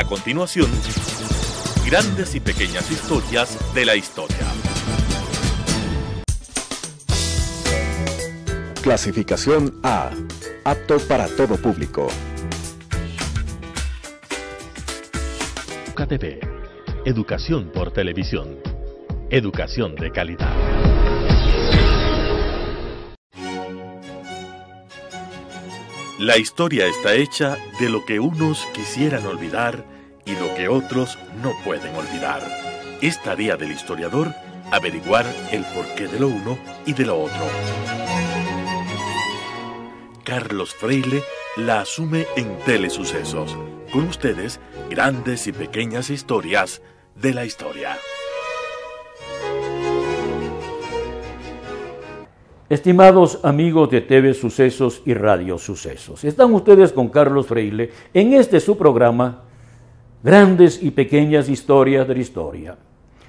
continuación, grandes y pequeñas historias de la historia. Clasificación A. Apto para todo público. KTV. Educación por televisión. Educación de calidad. La historia está hecha de lo que unos quisieran olvidar y lo que otros no pueden olvidar. Es tarea del historiador averiguar el porqué de lo uno y de lo otro. Carlos Freile la asume en Telesucesos. Con ustedes, grandes y pequeñas historias de la historia. Estimados amigos de TV Sucesos y Radio Sucesos, están ustedes con Carlos Freile en este su programa, Grandes y Pequeñas Historias de la Historia.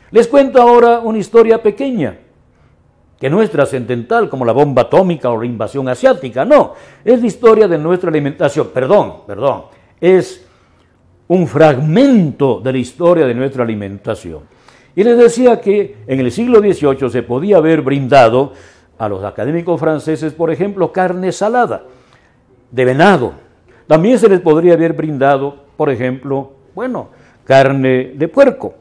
Les cuento ahora una historia pequeña, que no es trascendental como la bomba atómica o la invasión asiática, no, es la historia de nuestra alimentación, es un fragmento de la historia de nuestra alimentación. Y les decía que en el siglo XVIII se podía haber brindado a los académicos franceses, por ejemplo, carne salada de venado. También se les podría haber brindado, por ejemplo, carne de puerco.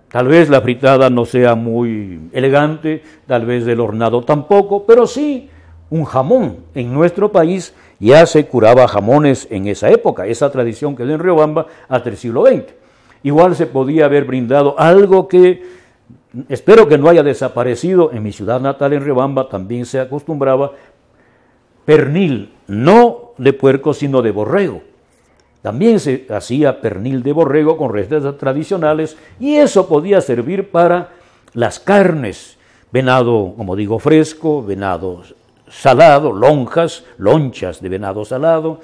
Tal vez la fritada no sea muy elegante, tal vez el hornado tampoco, pero sí un jamón. En nuestro país ya se curaba jamones en esa época, esa tradición quedó en Riobamba hasta el siglo XX. Igual se podía haber brindado algo que espero que no haya desaparecido. En mi ciudad natal, en Riobamba, también se acostumbraba pernil, no de puerco, sino de borrego. También se hacía pernil de borrego con recetas tradicionales y eso podía servir para las carnes. Venado, como digo, fresco, venado salado, lonchas de venado salado,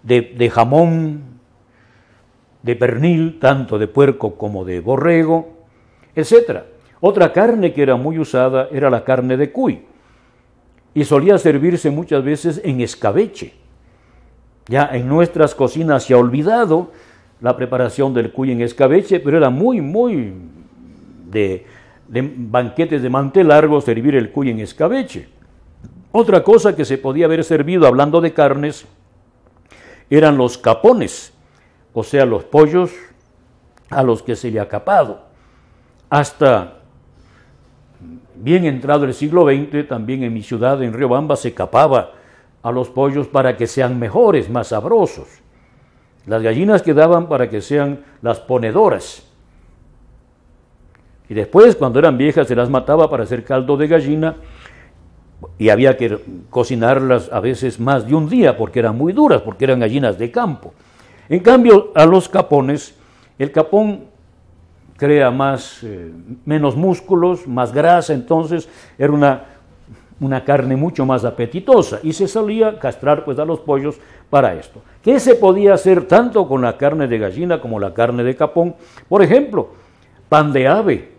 de jamón, de pernil, tanto de puerco como de borrego, etc. Otra carne que era muy usada era la carne de cuy y solía servirse muchas veces en escabeche. Ya en nuestras cocinas se ha olvidado la preparación del cuy en escabeche, pero era muy de banquetes de mantel largo servir el cuy en escabeche. Otra cosa que se podía haber servido, hablando de carnes, eran los capones, o sea, los pollos a los que se le ha capado. Hasta bien entrado el siglo XX, también en mi ciudad, en Riobamba, se capaba a los pollos para que sean mejores, más sabrosos. Las gallinas quedaban para que sean las ponedoras. Y después, cuando eran viejas, se las mataba para hacer caldo de gallina y había que cocinarlas a veces más de un día porque eran muy duras, porque eran gallinas de campo. En cambio, a los capones, el capón crea menos músculos, más grasa, entonces era una carne mucho más apetitosa y se solía castrar a los pollos para esto. ¿Qué se podía hacer tanto con la carne de gallina como la carne de capón? Por ejemplo, pan de ave.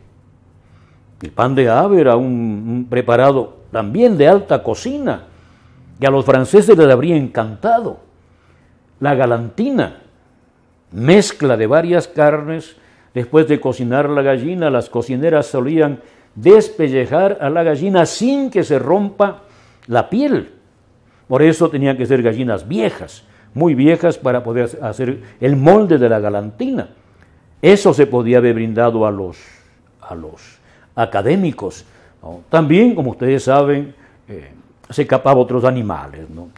El pan de ave era un preparado también de alta cocina y a los franceses les habría encantado. La galantina, mezcla de varias carnes. Después de cocinar la gallina, las cocineras solían despellejar a la gallina sin que se rompa la piel. Por eso tenían que ser gallinas viejas, muy viejas para poder hacer el molde de la galantina. Eso se podía haber brindado a los académicos, ¿no? También, como ustedes saben, se capaba otros animales, ¿no?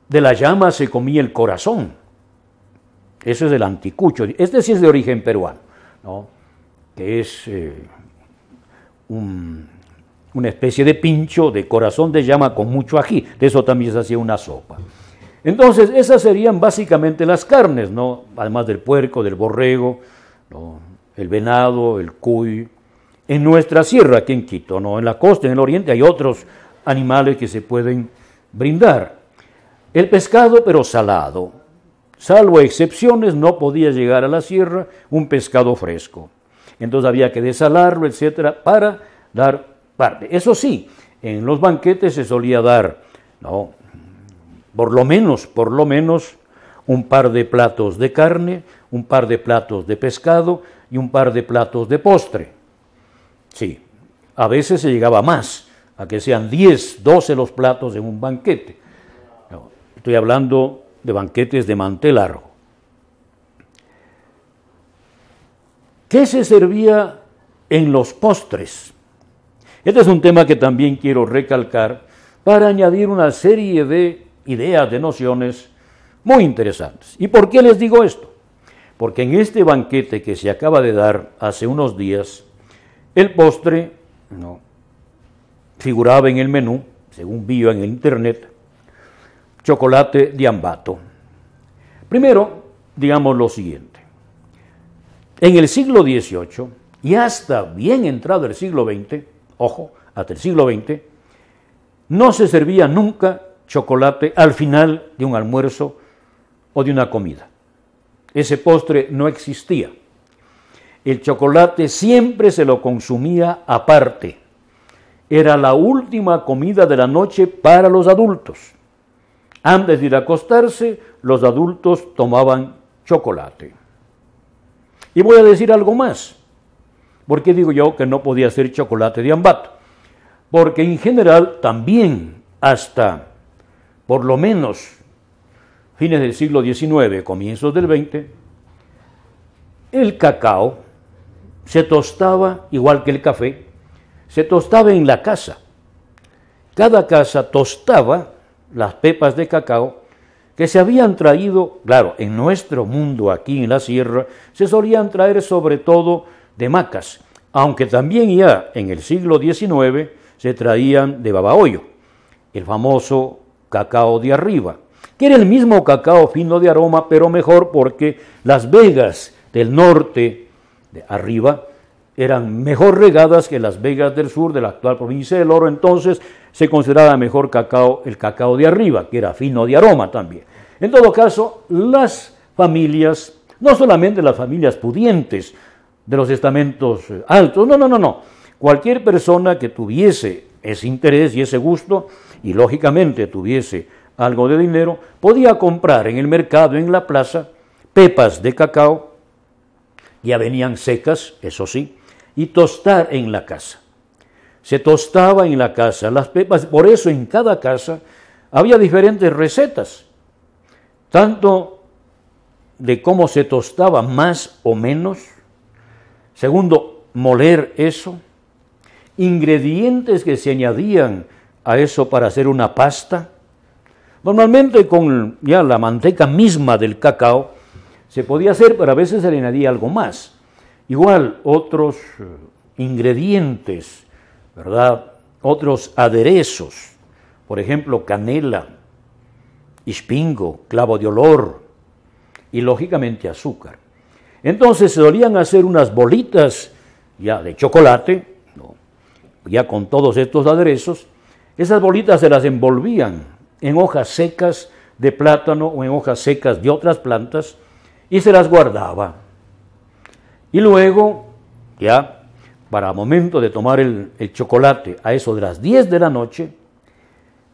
De la llama se comía el corazón. Eso es el anticucho. Este sí es de origen peruano, ¿no? Que es una especie de pincho de corazón de llama con mucho ají. De eso también se hacía una sopa. Entonces, esas serían básicamente las carnes, ¿no? Además del puerco, del borrego, ¿no? El venado, el cuy. En nuestra sierra, aquí en Quito, ¿no? En la costa, en el oriente, hay otros animales que se pueden brindar. El pescado, pero salado. Salvo excepciones, no podía llegar a la sierra un pescado fresco. Entonces había que desalarlo, etcétera, para dar parte. Eso sí, en los banquetes se solía dar, ¿no? por lo menos un par de platos de carne, un par de platos de pescado y un par de platos de postre. Sí, a veces se llegaba más, a que sean 10, 12 los platos en un banquete. No, estoy hablando de banquetes de mantel largo. ¿Qué se servía en los postres? Este es un tema que también quiero recalcar para añadir una serie de ideas, de nociones muy interesantes. ¿Y por qué les digo esto? Porque en este banquete que se acaba de dar hace unos días, el postre figuraba en el menú, según vi en el internet, chocolate de Ambato. Primero, digamos lo siguiente. En el siglo XVIII y hasta bien entrado el siglo XX, ojo, hasta el siglo XX, no se servía nunca chocolate al final de un almuerzo o de una comida. Ese postre no existía. El chocolate siempre se lo consumía aparte. Era la última comida de la noche para los adultos. Antes de ir a acostarse, los adultos tomaban chocolate. Y voy a decir algo más. ¿Por qué digo yo que no podía ser chocolate de Ambato? Porque en general también hasta por lo menos fines del siglo XIX, comienzos del XX, el cacao se tostaba, igual que el café, se tostaba en la casa. Cada casa tostaba las pepas de cacao que se habían traído, claro, en nuestro mundo aquí en la sierra, se solían traer sobre todo de Macas, aunque también ya en el siglo XIX se traían de Babahoyo, el famoso cacao de arriba, que era el mismo cacao fino de aroma, pero mejor porque las vegas del norte de arriba eran mejor regadas que las vegas del sur de la actual provincia del Oro, entonces se consideraba mejor cacao el cacao de arriba, que era fino de aroma también. En todo caso, las familias, no solamente las familias pudientes de los estamentos altos, no, cualquier persona que tuviese ese interés y ese gusto, y lógicamente tuviese algo de dinero, podía comprar en el mercado, en la plaza, pepas de cacao, ya venían secas, eso sí, y tostar en la casa. Se tostaba en la casa las pepas, por eso en cada casa había diferentes recetas, tanto de cómo se tostaba más o menos, segundo, moler eso, ingredientes que se añadían a eso para hacer una pasta. Normalmente con ya la manteca misma del cacao se podía hacer, pero a veces se le añadía algo más. Igual otros ingredientes, ¿verdad? Otros aderezos, por ejemplo, canela, ispingo, clavo de olor y lógicamente azúcar. Entonces se solían hacer unas bolitas ya de chocolate, ya con todos estos aderezos. Esas bolitas se las envolvían en hojas secas de plátano o en hojas secas de otras plantas y se las guardaba. Y luego, ya para el momento de tomar el chocolate a eso de las 10 de la noche,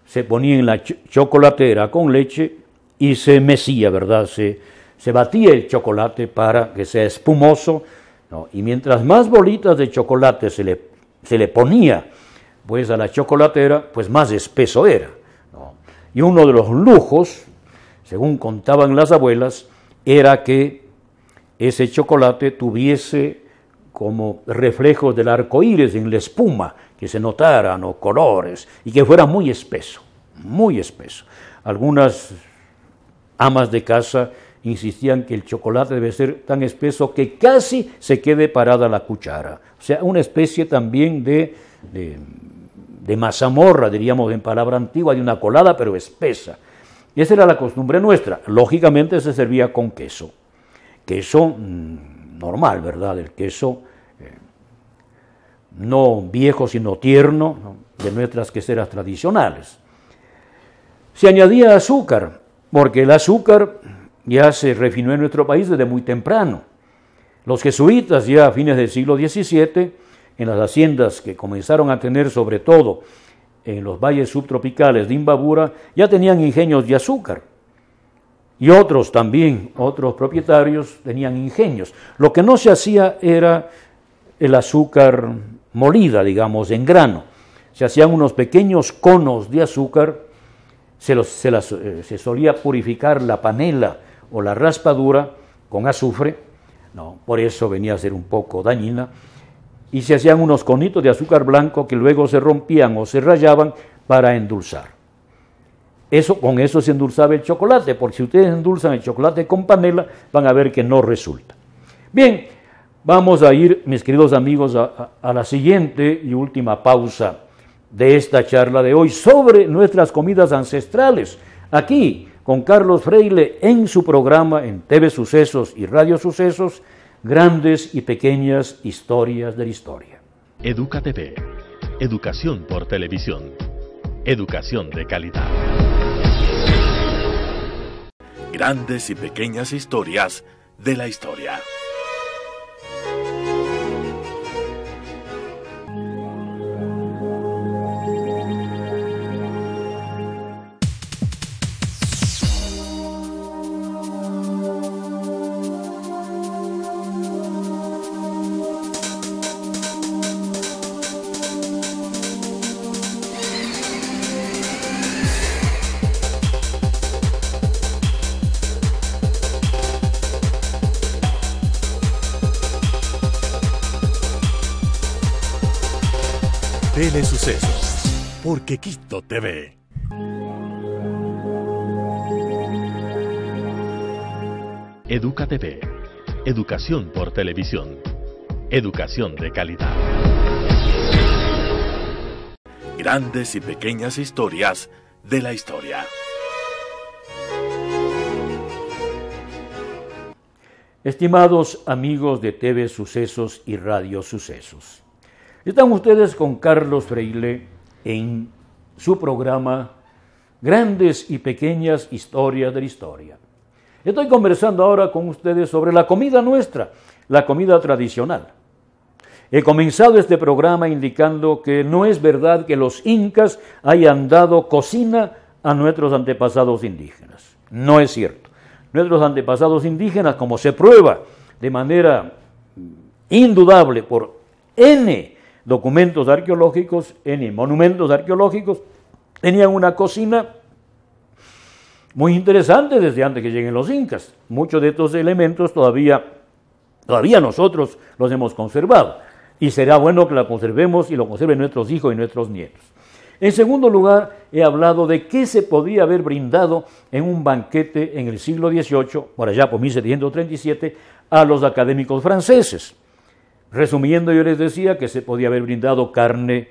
se ponía en la chocolatera con leche y se mecía, ¿verdad? Se batía el chocolate para que sea espumoso, ¿no? Y mientras más bolitas de chocolate se le ponía pues a la chocolatera, pues más espeso era, ¿no? Y uno de los lujos, según contaban las abuelas, era que ese chocolate tuviese como reflejos del arco iris en la espuma, que se notaran, o colores, y que fuera muy espeso, muy espeso. Algunas amas de casa insistían que el chocolate debe ser tan espeso que casi se quede parada la cuchara. O sea, una especie también de mazamorra, diríamos en palabra antigua, de una colada, pero espesa. Y esa era la costumbre nuestra. Lógicamente se servía con queso. Queso normal, ¿verdad? El queso no viejo, sino tierno, ¿no? De nuestras queseras tradicionales. Se añadía azúcar, porque el azúcar ya se refinó en nuestro país desde muy temprano. Los jesuitas ya a fines del siglo XVII, en las haciendas que comenzaron a tener sobre todo en los valles subtropicales de Imbabura, ya tenían ingenios de azúcar. y otros también, otros propietarios tenían ingenios. Lo que no se hacía era el azúcar molida, digamos, en grano. Se hacían unos pequeños conos de azúcar, se solía purificar la panela o la raspadura con azufre, no, por eso venía a ser un poco dañina, y se hacían unos conitos de azúcar blanco que luego se rompían o se rayaban para endulzar. Con eso se endulzaba el chocolate, porque si ustedes endulzan el chocolate con panela, van a ver que no resulta. Bien, vamos a ir, mis queridos amigos, a la siguiente y última pausa de esta charla de hoy sobre nuestras comidas ancestrales, aquí con Carlos Freile en su programa en TV Sucesos y Radio Sucesos, Grandes y Pequeñas Historias de la Historia. Educa TV, educación por televisión, educación de calidad. Grandes y pequeñas historias de la historia. Telesucesos, por Quequito TV. Educa TV, educación por televisión, educación de calidad. Grandes y pequeñas historias de la historia. Estimados amigos de TV Sucesos y Radio Sucesos, están ustedes con Carlos Freile en su programa Grandes y Pequeñas Historias de la Historia. Estoy conversando ahora con ustedes sobre la comida nuestra, la comida tradicional. He comenzado este programa indicando que no es verdad que los incas hayan dado cocina a nuestros antepasados indígenas. No es cierto. Nuestros antepasados indígenas, como se prueba de manera indudable por N documentos arqueológicos, en monumentos arqueológicos, tenían una cocina muy interesante desde antes que lleguen los incas. Muchos de estos elementos todavía nosotros los hemos conservado, y será bueno que la conservemos y lo conserven nuestros hijos y nuestros nietos. En segundo lugar, he hablado de qué se podía haber brindado en un banquete en el siglo XVIII, por allá por 1737, a los académicos franceses. Resumiendo, yo les decía que se podía haber brindado carne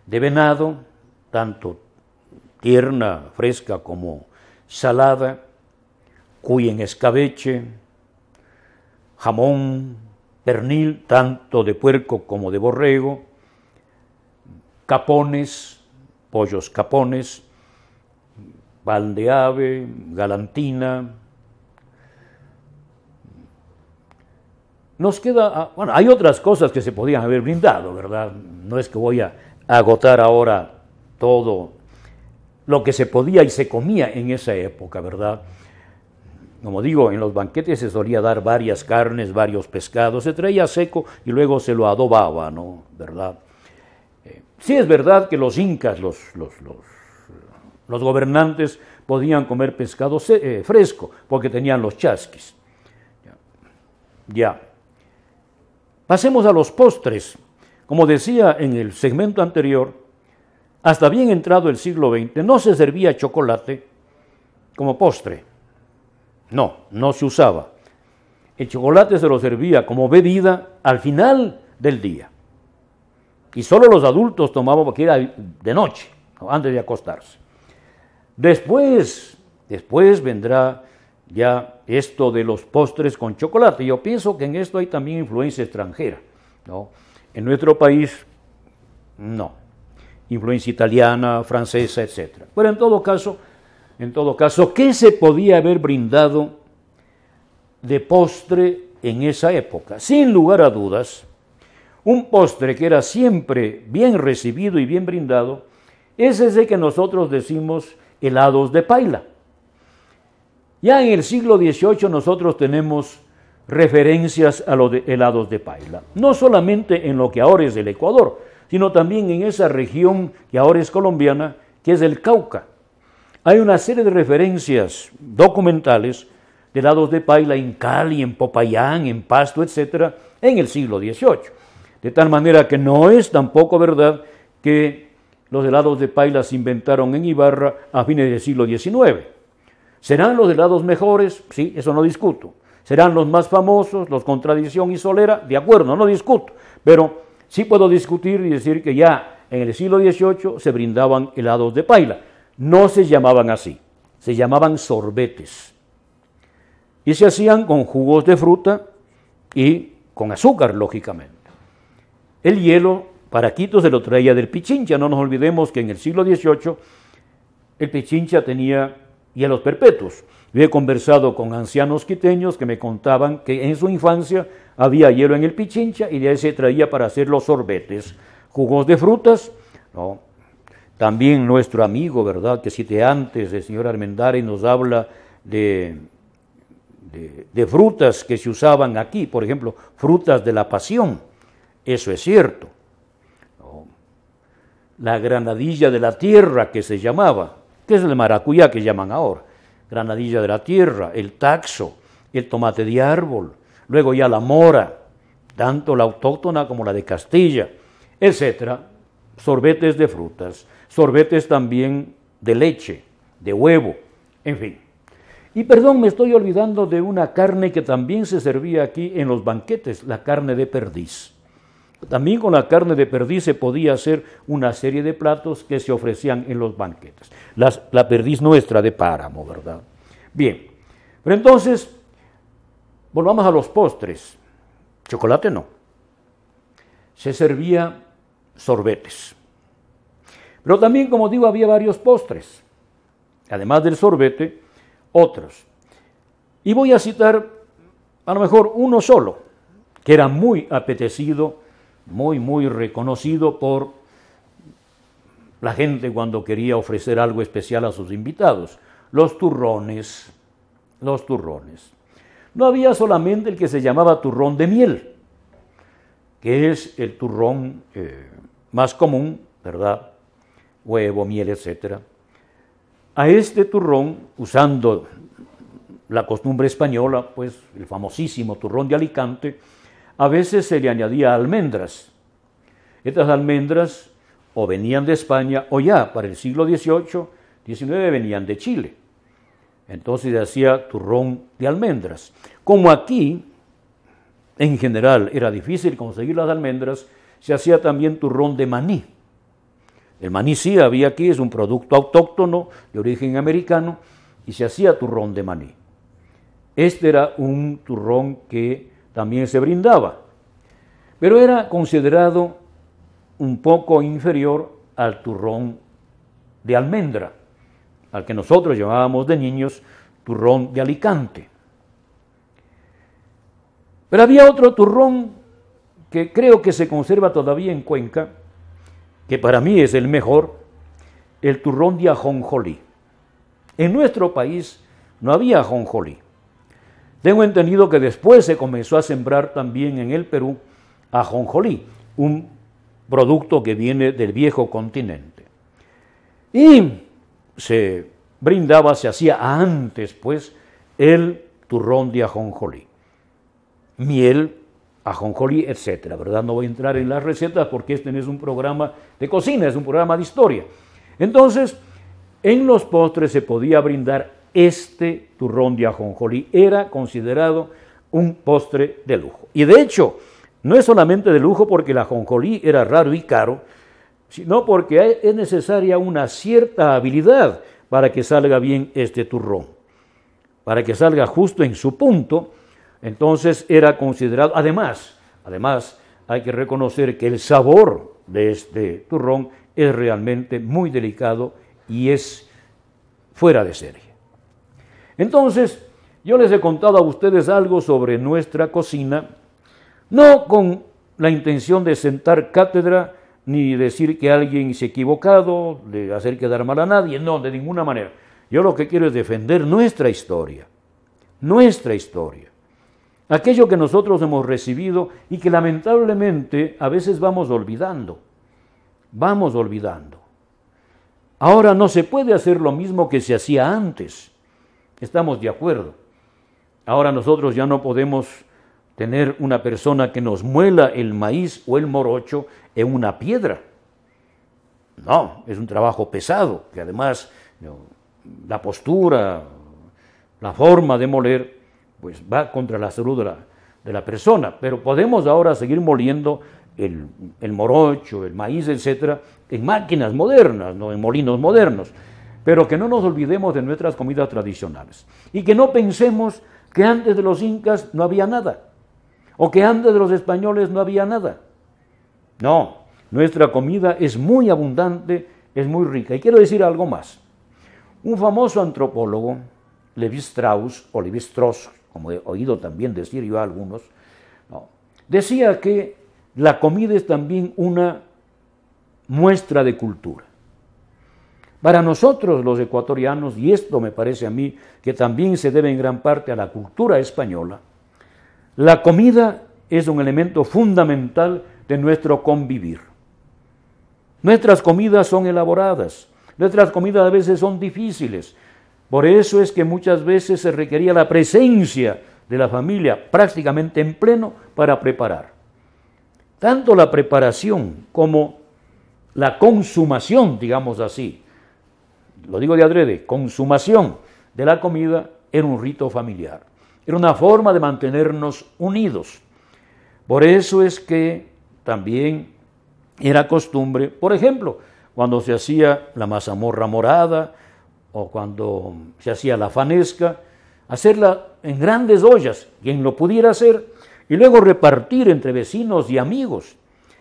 de venado, tanto tierna, fresca como salada, cuy en escabeche, jamón, pernil, tanto de puerco como de borrego, capones, pollos capones, pan de ave, galantina. Nos queda, bueno, hay otras cosas que se podían haber brindado, ¿verdad? No es que voy a agotar ahora todo lo que se podía y se comía en esa época, ¿verdad? Como digo, en los banquetes se solía dar varias carnes, varios pescados, se traía seco y luego se lo adobaba, ¿no? ¿Verdad? Sí es verdad que los incas, los gobernantes, podían comer pescado fresco porque tenían los chasquis. Ya. Pasemos a los postres. Como decía en el segmento anterior, hasta bien entrado el siglo XX no se servía chocolate como postre. No se usaba. El chocolate se lo servía como bebida al final del día. Y solo los adultos tomaban porque era de noche, antes de acostarse. Después vendrá ya esto de los postres con chocolate. Yo pienso que en esto hay también influencia extranjera, ¿no? En nuestro país, no. Influencia italiana, francesa, etc. Pero en todo caso, ¿qué se podía haber brindado de postre en esa época? Sin lugar a dudas, un postre que era siempre bien recibido y bien brindado, es ese que nosotros decimos helados de paila. Ya en el siglo XVIII nosotros tenemos referencias a los helados de paila, no solamente en lo que ahora es el Ecuador, sino también en esa región que ahora es colombiana, que es el Cauca. Hay una serie de referencias documentales de helados de paila en Cali, en Popayán, en Pasto, etcétera, en el siglo XVIII. De tal manera que no es tampoco verdad que los helados de paila se inventaron en Ibarra a fines del siglo XIX. ¿Serán los helados mejores? Sí, eso no discuto. ¿Serán los más famosos, los con tradición y solera? De acuerdo, no discuto. Pero sí puedo discutir y decir que ya en el siglo XVIII se brindaban helados de paila. No se llamaban así, se llamaban sorbetes. Y se hacían con jugos de fruta y con azúcar, lógicamente. El hielo, para Quito, se lo traía del Pichincha. No nos olvidemos que en el siglo XVIII el Pichincha tenía hielos perpetuos. Yo he conversado con ancianos quiteños que me contaban que en su infancia había hielo en el Pichincha y de ahí se traía para hacer los sorbetes. Jugos de frutas, ¿no? También nuestro amigo, ¿verdad?, que cité antes, el señor Armendáriz, nos habla de frutas que se usaban aquí, por ejemplo, frutas de la pasión. Eso es cierto. ¿No? La granadilla de la tierra, que se llamaba, que es el maracuyá que llaman ahora, granadilla de la tierra, el taxo, el tomate de árbol, luego ya la mora, tanto la autóctona como la de Castilla, etcétera, sorbetes de frutas, sorbetes también de leche, de huevo, en fin. Y perdón, me estoy olvidando de una carne que también se servía aquí en los banquetes, la carne de perdiz. También con la carne de perdiz se podía hacer una serie de platos que se ofrecían en los banquetes. La perdiz nuestra de páramo, ¿verdad? Bien, pero entonces, volvamos a los postres. Chocolate no. Se servía sorbetes. Pero también, como digo, había varios postres. Además del sorbete, otros. Y voy a citar a lo mejor uno solo, que era muy apetecido, muy reconocido por la gente cuando quería ofrecer algo especial a sus invitados. Los turrones. Los turrones. No había solamente el que se llamaba turrón de miel, que es el turrón más común, ¿verdad? Huevo, miel, etcétera. A este turrón, usando la costumbre española, pues el famosísimo turrón de Alicante, a veces se le añadía almendras. Estas almendras o venían de España o ya para el siglo XVIII, XIX venían de Chile. Entonces se hacía turrón de almendras. Como aquí, en general, era difícil conseguir las almendras, se hacía también turrón de maní. El maní sí había aquí, es un producto autóctono de origen americano, y se hacía turrón de maní. Este era un turrón que también se brindaba, pero era considerado un poco inferior al turrón de almendra, al que nosotros llamábamos de niños turrón de Alicante. Pero había otro turrón que creo que se conserva todavía en Cuenca, que para mí es el mejor, el turrón de ajonjolí. En nuestro país no había ajonjolí. Tengo entendido que después se comenzó a sembrar también en el Perú ajonjolí, un producto que viene del viejo continente. Y se brindaba, se hacía antes, pues, el turrón de ajonjolí. Miel, ajonjolí, etcétera, ¿verdad? No voy a entrar en las recetas porque este no es un programa de cocina, es un programa de historia. Entonces, en los postres se podía brindar este turrón de ajonjolí. Era considerado un postre de lujo. Y de hecho, no es solamente de lujo porque el ajonjolí era raro y caro, sino porque es necesaria una cierta habilidad para que salga bien este turrón, para que salga justo en su punto. Entonces era considerado, además hay que reconocer que el sabor de este turrón es realmente muy delicado y es fuera de serie. Entonces, yo les he contado a ustedes algo sobre nuestra cocina, no con la intención de sentar cátedra ni decir que alguien se ha equivocado, de hacer quedar mal a nadie, no, de ninguna manera. Yo lo que quiero es defender nuestra historia. nuestra historia, aquello que nosotros hemos recibido y que lamentablemente a veces vamos olvidando. Ahora no se puede hacer lo mismo que se hacía antes, estamos de acuerdo. Ahora nosotros ya no podemos tener una persona que nos muela el maíz o el morocho en una piedra. No, es un trabajo pesado, que además la postura, la forma de moler, pues va contra la salud de la persona. Pero podemos ahora seguir moliendo el morocho, el maíz, etcétera, en máquinas modernas, no en molinos modernos. Pero que no nos olvidemos de nuestras comidas tradicionales. Y que no pensemos que antes de los incas no había nada, o que antes de los españoles no había nada. No, nuestra comida es muy abundante, es muy rica. Y quiero decir algo más. Un famoso antropólogo, Lévi-Strauss, o Lévi-Strauss, como he oído también decir yo a algunos, decía que la comida es también una muestra de cultura. Para nosotros los ecuatorianos, y esto me parece a mí que también se debe en gran parte a la cultura española, la comida es un elemento fundamental de nuestro convivir. Nuestras comidas son elaboradas, nuestras comidas a veces son difíciles, por eso es que muchas veces se requería la presencia de la familia prácticamente en pleno para preparar. Tanto la preparación como la consumación, digamos así, lo digo de adrede, consumación de la comida era un rito familiar, era una forma de mantenernos unidos. Por eso es que también era costumbre, por ejemplo, cuando se hacía la mazamorra morada o cuando se hacía la fanesca, hacerla en grandes ollas, quien lo pudiera hacer, y luego repartir entre vecinos y amigos.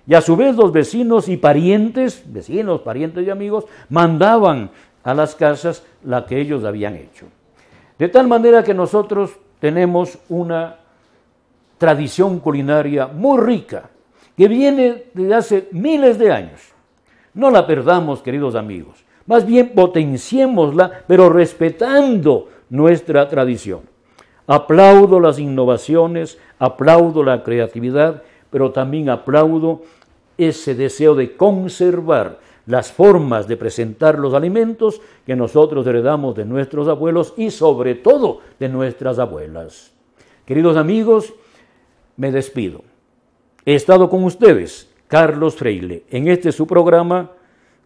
Y a su vez los vecinos y parientes, vecinos, parientes y amigos, mandaban a las casas la que ellos habían hecho. De tal manera que nosotros tenemos una tradición culinaria muy rica, que viene desde hace miles de años. No la perdamos, queridos amigos, más bien potenciémosla, pero respetando nuestra tradición. Aplaudo las innovaciones, aplaudo la creatividad, pero también aplaudo ese deseo de conservar las formas de presentar los alimentos que nosotros heredamos de nuestros abuelos y sobre todo de nuestras abuelas. Queridos amigos, me despido. He estado con ustedes, Carlos Freile, en este su programa,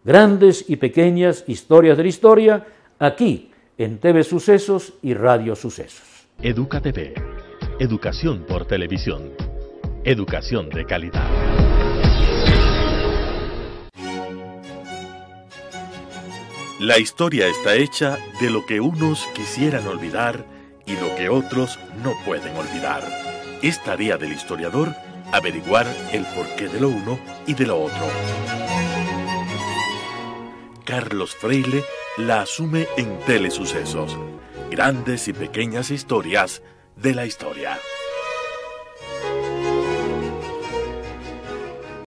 Grandes y Pequeñas Historias de la Historia, aquí en TV Sucesos y Radio Sucesos. Educa TV, educación por televisión, educación de calidad. La historia está hecha de lo que unos quisieran olvidar y lo que otros no pueden olvidar. Es tarea del historiador averiguar el porqué de lo uno y de lo otro. Carlos Freile la asume en Telesucesos. Grandes y pequeñas historias de la historia.